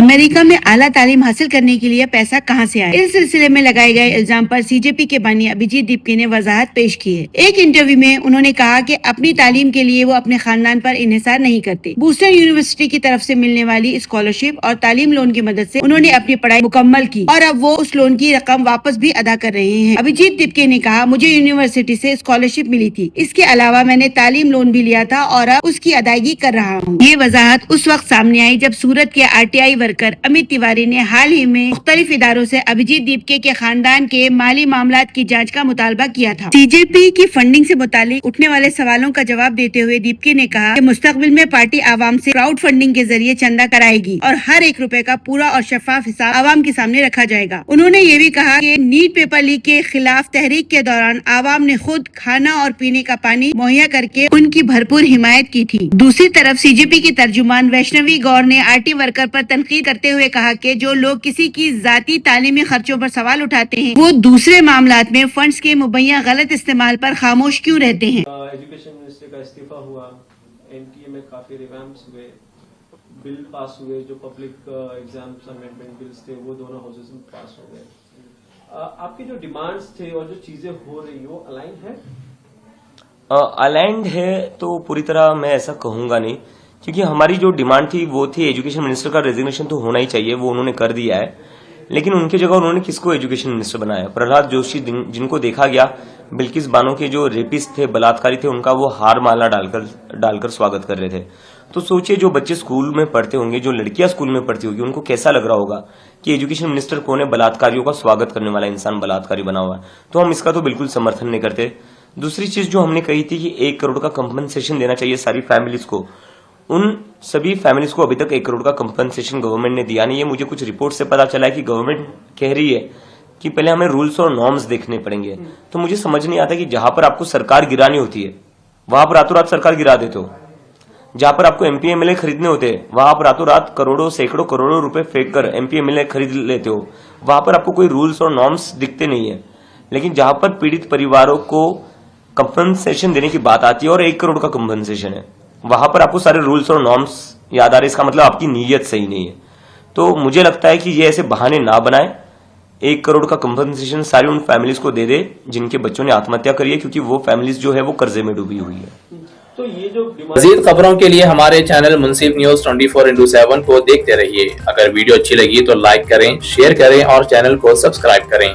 America में आला तालीम हासिल करने के लिए पैसा कहां से आया? इस सिलसिले में लगाए गए इल्जाम पर सीजेपी के बानी अभिजीत दीपके ने वजाहत पेश की है। एक इंटरव्यू में उन्होंने कहा कि अपनी तालीम के लिए वो अपने खानदान पर इन्हिसार नहीं करते। बूस्टन यूनिवर्सिटी की तरफ से मिलने वाली स्कॉलरशिप और तालीम लोन की मदद से उन्होंने अपनी पढ़ाई मुकम्मल की और अब वो उस लोन की रकम वापस भी अदा कर रहे हैं। अभिजीत दीपके ने कहा, मुझे यूनिवर्सिटी से स्कॉलरशिप मिली थी, इसके अलावा मैंने तालीम लोन भी लिया था और अब उसकी अदायगी कर रहा हूँ। ये वजाहत उस वक्त सामने आई जब सूरत के RTI वर्कर अमित तिवारी ने हाल ही में मुख्तलिफ इदारों से अभिजीत दीपके के खानदान के माली मामलात की जांच का मुतालबा किया था। सीजेपी की फंडिंग से मुतालिक उठने वाले सवालों का जवाब देते हुए दीपके ने कहा कि मुस्तकबिल में पार्टी आवाम से क्राउड फंडिंग के जरिए चंदा कराएगी और हर एक रुपए का पूरा और शफाफ हिसाब आवाम के सामने रखा जाएगा। उन्होंने ये भी कहा कि नीट पेपर लीक के खिलाफ तहरीक के दौरान आवाम ने खुद खाना और पीने का पानी मुहैया करके उनकी भरपूर हिमायत की थी। दूसरी तरफ सीजेपी की तर्जुमान वैष्णवी गौर ने RT वर्कर पर तनकीद करते हुए कहा कि जो लोग किसी की जाती तालीमी खर्चों पर सवाल उठाते हैं वो दूसरे मामलात में फंड्स के मुबैया गलत इस्तेमाल पर खामोश क्यों रहते हैं। एजुकेशन मिनिस्टर का इस्तीफा हुआ, NTA में काफी रिवैम्प्स हुए, बिल पास हुए, जो पब्लिक एग्जाम्स अमेंडमेंट बिल्स थे वो दोनों हाउसेस में पास हो गए। आपके जो डिमांड्स थे और जो चीजें हो रही वो अलाइन है? अलाइंड है तो पूरी तरह मैं ऐसा कहूंगा नहीं, क्योंकि हमारी जो डिमांड थी वो थी एजुकेशन मिनिस्टर का रेजिग्नेशन तो होना ही चाहिए, वो उन्होंने कर दिया है, लेकिन उनकी जगह उन्होंने किसको एजुकेशन मिनिस्टर बनाया? प्रहलाद जोशी जिनको देखा गया बिल्किस बानो के जो रेपिस्ट थे, बलात्कारी थे, उनका वो हार माला डालकर स्वागत कर रहे थे। तो सोचिए जो बच्चे स्कूल में पढ़ते होंगे, जो लड़कियां स्कूल में पढ़ती होगी, उनको कैसा लग रहा होगा कि एजुकेशन मिनिस्टर कौन है? बलात्कारियों का स्वागत करने वाला इंसान बलात्कारी बना हुआ है। तो हम इसका तो बिल्कुल समर्थन नहीं करते। दूसरी चीज जो हमने कही थी कि 1 करोड़ का कंपनसेशन देना चाहिए सारी फैमिलीज को, उन सभी फैमिलीज को अभी तक 1 करोड़ का कंपनसेशन गवर्नमेंट ने दिया नहीं है। मुझे कुछ रिपोर्ट से पता चला है कि गवर्नमेंट कह रही है कि पहले हमें रूल्स और नॉर्म्स देखने पड़ेंगे। तो मुझे समझ नहीं आता कि जहां पर आपको सरकार गिरानी होती है वहां पर रातों रात सरकार गिरा देते हो, जहां पर आपको MP MLA खरीदने होते हैं वहां पर रातों रात करोड़ों सैकड़ों करोड़ों रुपए फेंक कर MP MLA खरीद लेते हो, वहां पर आपको कोई रूल्स और नॉर्म्स दिखते नहीं है। लेकिन जहां पर पीड़ित परिवारों को कंपनसेशन देने की बात आती है और 1 करोड़ का कंपनसेशन है, वहां पर आपको सारे रूल्स और नॉर्म्स याद आ रहे, इसका मतलब आपकी नीयत सही नहीं है। तो मुझे लगता है कि ये ऐसे बहाने ना बनाए, 1 करोड़ का कंपनसेशन सारी उन फैमिलीज को दे दे जिनके बच्चों ने आत्महत्या करी है, क्योंकि वो फैमिलीज जो है वो कर्जे में डूबी हुई है। तो ये जो मजीद खबरों के लिए हमारे चैनल मुंसिफ न्यूज 24x7 को देखते रहिए। अगर वीडियो अच्छी लगी तो लाइक करें, शेयर करें और चैनल को सब्सक्राइब करें।